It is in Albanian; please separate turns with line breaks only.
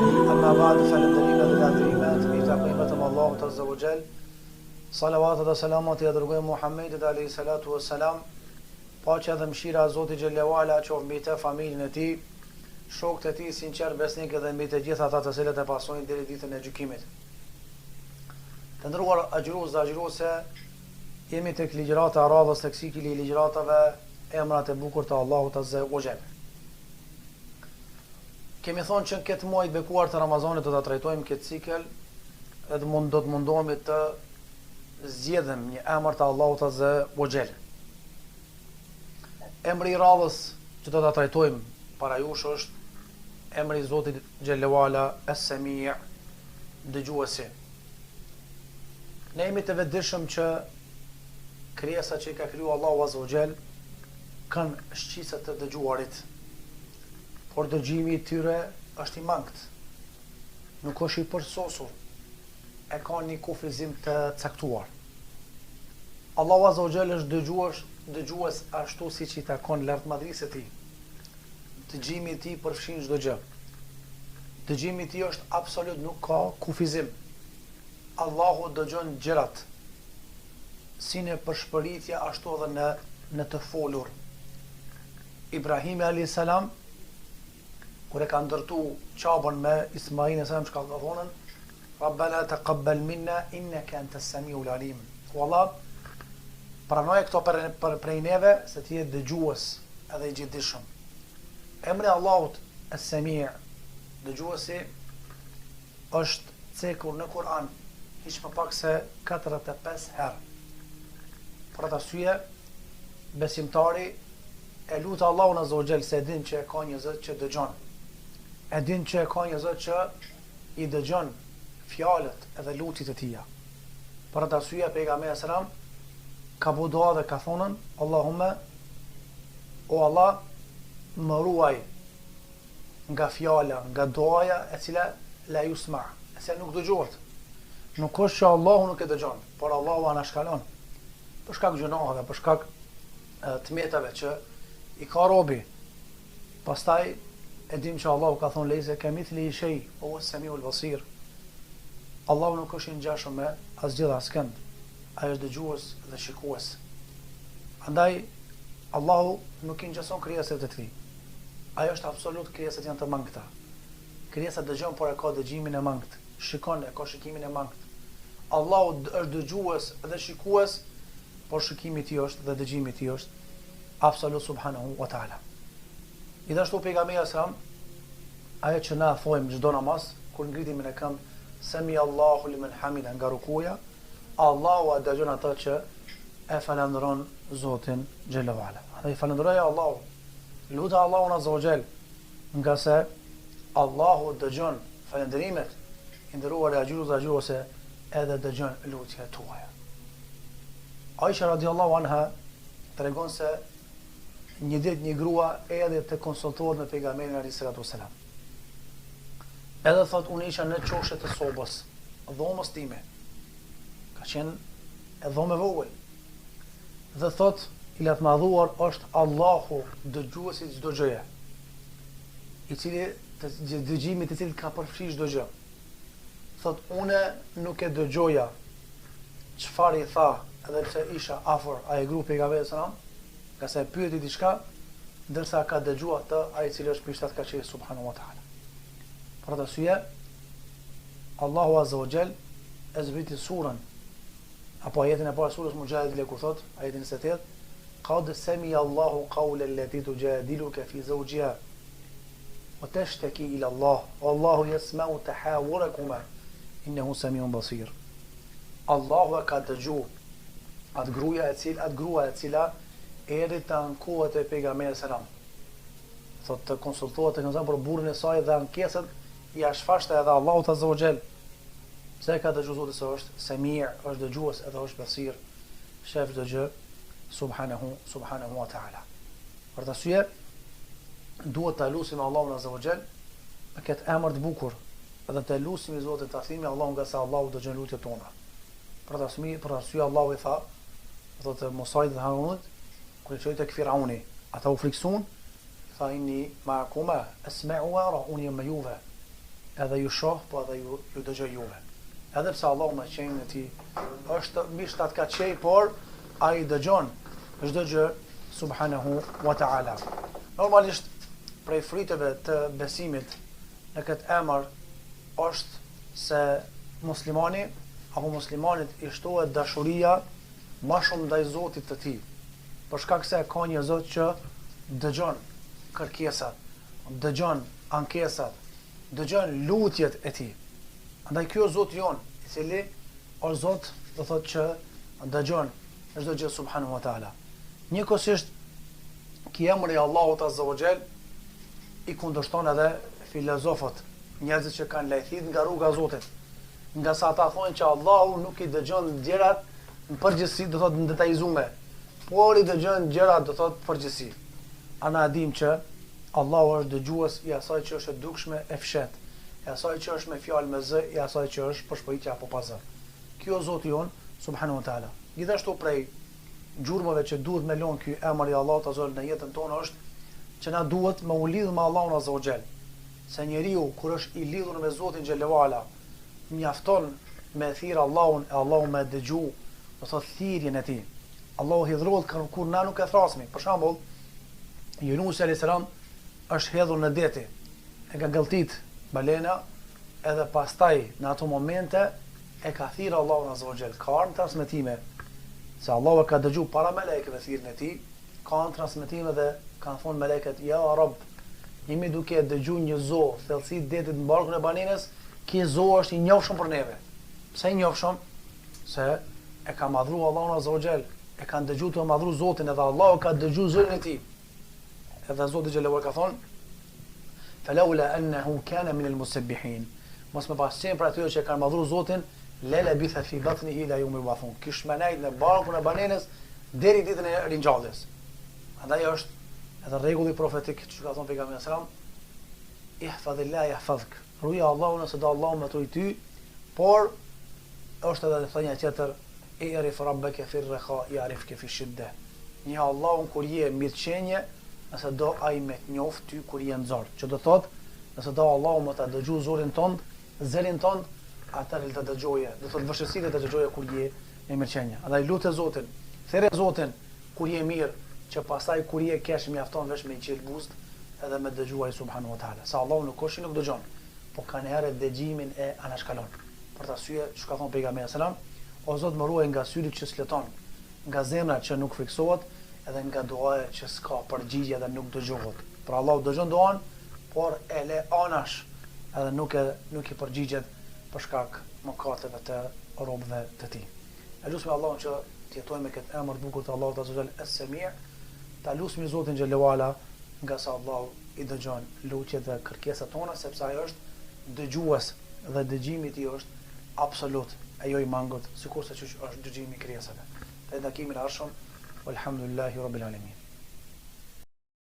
Amma ba'du, falëndërime dhe ladhërime të mirë takimetëm Allahut Azza wa Jall. Salavatet dhe selamat i dërgojmë Muhammedit alayhi salatu wassalam. Paqja dhe mëshira e Zotit xhallahu ala qoftë mbi të, familjen e tij, shokët e tij sinqer besnikë dhe mbi të gjithë ata të cilët e pasojnë deri ditën e gjykimit. Të nderuar agjërues dhe agjëruese, jemi tek ligjërata e radhës tek cikli i ligjëratave emrat e bukur të Allahut Azza wa Jall. Kemi thonë që në këtë muaj të bekuar të Ramazanit do ta trajtojmë këtë cikël dhe do të mundohemi të zgjedhim një emër të Allahut Azza wa Jall. Emri i radhës që do ta trajtojmë para jush është emri i Zotit xhallahu ala as-Sami', dëgjuesi. Ne jemi të vetëdijshëm që krijesa që i ka krijuar Allahu Azza wa Jall kanë shqisa të dëgjuarit. Por dëgjimi i tyre është i mangët, nuk është i përsosur, e ka një kufizim të caktuar. Allahu Azza wa Jall është dëgjues ashtu siç i takon lartmadrisë e tij. Dëgjimi i tij përfshin çdo gjë. Dëgjimi i tij është absolut, nuk ka kufizim. Allahu dëgjon gjërat, si në përshpëritje ashtu edhe në të folur. Ibrahimi alayhis salam kur e ka ndërtu qabën me Ismailin e salam, që ka thonën Rabbana taqabbal minna innaka antas samiul alim. O Allah, pranoje këto prej neve se ti je dëgjues edhe i gjithdijshëm. Emri Allahut as-Sami', dëgjuesi, është cekur në Kur'an hiç më pak se 45 herë. Për atë arsye, besimtari e lutë Allahun Azza wa Jall se din që ka një Zot që dëgjon. E din që ka një Zot që i dëgjon fjalët edhe lutjet e tija. Për atë arsye pejgamberi sallam ka bu dua dhe ka thonën Allahumma, o Allah, më ruaj nga fjala, nga duaja e cila la yusma, e cila nuk dëgjohet. Nuk është që Allahu nuk e dëgjon, por Allahu anashkalon për shkak gjunaheve, për shkak tmetave që i ka robi. Pastaj e dim që Allahu ka thonë lejse kamithli shay, huwa as-sami'ul basir. Allahu nuk është i ngjashëm me asgjë askënd. Ai është dëgjues dhe shikues. Andaj Allahu nuk i ngjason krijesat e tij. Ai është absolut, krijesat janë të mangëta. Krijesa dëgjon, por e ka dëgjimin e mangët. Shikon, e ka shikimin e mangët. Allahu është dëgjues dhe shikues, por shikimi i tij është dhe dëgjimi i tij është absolut subhanahu wa ta'ala. Gjithashtu pejgamberi sallam, ajo që na thojmë çdo namaz, kur ngritemi në këmbë, Sami Allahu liman hamida, nga rukuja, Allahu e dëgjon atë që e falendron Zotin xhallahu ala. Ai falendroj Allahu, lutë Allahun Azza wa Jall, nga se Allahu dëgjon falendrimet e ndëruar e agjëruese edhe dëgjon lutjet tuaja. Aisha radiallahu anha tregon se një ditë një grua erdhi të konsultohet me pejgamberin alayhis salatu wassalam. Edhe thot, unë isha në qoshe të sobës, dhomës time. Ka qenë e dhomë e vogël. Dhe thot, i latmadhuar është Allahu dëgjuesi çdo gjëje, i cili dëgjimi i cili ka përfshirë çdo gjë. Thot, une nuk e dëgjoja çfarë i tha, edhe pse isha afër ai grupi pejgamberit sallam, ka se pyeti diçka, ndërsa ka dëgjuar atë ai i cili është prishtat ka qenë subhanahu wa ta'ala. Për atë arsye, Allahu Azza wa Jall e zbriti surën, apo ajetin e parë surës Mujadila, kur thot, ajetin 28, qad sami Allahu qawla allati tujadiluka fi zawjiha wa tashtaki ila Allah wallahu yasma'u tahawurakuma innahu samiun basir. Allahu ka dëgjuar atë grua e cila erdhi të ankohet e pejgamberit sallam. Thot të konsultohet të nëzën për burrin e saj dhe ankesët i ashfashte edhe Allahut Azza wa Jall. Pse ka dëgjuar Zoti se është Sami', është dëgjues edhe është basir, shef çdo gjë subhanahu wa ta'ala. Për të arsye duhet të lutim Allahun Azza wa Jall me këtë emër të bukur, edhe të lutim Zotin, të themi Allahun, nga sa Allahu dëgjon lutjet tona. Për të arsye Allahu i tha, thotë Musait dhe Harunit, kur i çoi tek Firauni, ata u friksuan, tha inni ma'akuma asma'u wa ara, unë jam me juve, edhe ju shoh, po edhe ju dëgjoj juve. Edhe pse Allahu me qenjën e tij është mbi 7 kat qej, por ai dëgjon çdo gjë subhanahu wa ta'ala. Normalisht prej fryteve të besimit në këtë emër është se muslimani apo muslimanit i shtohet dashuria më shumë ndaj Zotit të tij. Për shkak se ka një Zot që dëgjon kërkesat, dëgjon ankesat, dëgjon lutjet e tij. Andaj ky është Zoti jon, i cili është Zot, do thotë që dëgjon çdo gjë subhanahu wa taala. Njëkohësisht ky emër i Allahut azza wa jall i kundërshton edhe filozofët, njerëzit që kanë lajthit nga rruga e Zotit. Nga sa ata thonë që Allahu nuk i dëgjon gjërat në përgjithësi, do thotë në detajzume, por i dëgjon gjërat, do thotë përgjithësi. Ana dim që Allahu është dëgjues i asaj që është e dukshme e fshet, e asaj që është me fjalë me zë, e asaj që është për shpëritje apo pa zë. Ky është Zoti jon subhanahu wa taala. Gjithashtu prej gjurmëve që duhet me lënë ky emër i Allahut azza në jetën tonë është që na duhet me u lidh me Allahun azza wa jall. Se njeriu kur është i lidhur me Zotin xhelalu ala, mjafton me thirr Allahun e Allahu me dëgju, do thotë thirrjen e tij. Allahu hidhrohet kur na nuk e thrasmi. Për shembull, Yunus alayhis salam është hedhur në deti, e ka gëlltit balena, edhe pastaj në ato momente e ka thirrë Allahun azza wa jall. Ka në transmetime se Allahu e ka dëgju para melekëve thirrjen e tij, ka në transmetime dhe kanë thonë melekët, ja Rabb, jemi duke dëgju një zo, thellësi detit në barkun e banenes, ky zo është i njohshëm për neve. Pse i njohshëm? Se e ka madhru Allahun azza wa jall, e kanë dëgju të madhru Zotin, edhe Allahu ka dëgju zërin e tij. Edhe Zoti xhelalu ka thonë, falaula annahu kana min almusabbihin. Mos më pasqen për atyre që kanë madhru Zotin, la labitha fi batnihi ila yawm yub'athun. Kish manajt në barkun e banenes deri ditën e ringjalljes. Andaj është edhe rregulli profetik që ka thonë pejgamberi sallallahu alajhi wasallam, ihfazillah yahfazuk. Ruja Allahun nëse do Allahu me truj ty, por është edhe thënia tjetër, i'rif rabbaka fi ar-raha ya'rifka fi shidda. Një Allahun kur je mirëqenie, nëse do ai me njoft ty kur je në zor. Që do thotë, nëse do Allahu më ta dëgjoj zorin tond, zërin tond, atëherë të dëgjoje, do thotë vështirësitë të dëgjoje kur je në mirëqenie. Andaj lutë Zotin, thirrë Zotin kur je mirë, që pastaj kur je kesh mjafton vesh me qel buzd edhe me dëgjuar subhanahu wa taala. Sa Allahu nuk koshi nuk dëgjon, po kanë herë dëgjimin e anashkalon. Për të arsye që ka thonë pejgamberi sallallahu alajhi wasallam, o Zot më ruaj nga syri që s'leton, nga zemra që nuk fiksohet, edhe nga duaja që s'ka përgjigje dhe nuk dëgjohet. Për Allahu dëgjon duan, por e le anash, edhe nuk i përgjigjet për shkak mëkateve të robëve të tij. E lutem Allahun që të jetojmë me këtë emër të bukur të Allahut azza wa jall as-Sami', ta lutem Zotin xhelalu ala, nga sa Allahu i dëgjon lutjet dhe kërkesat tona, sepse ai është dëgjues dhe dëgjimi i tij është absolut, ajo i mangut, sikurse që është dëgjimi i krijesave. Te takimin e arshëm, walhamdulillahi rabbil alamin.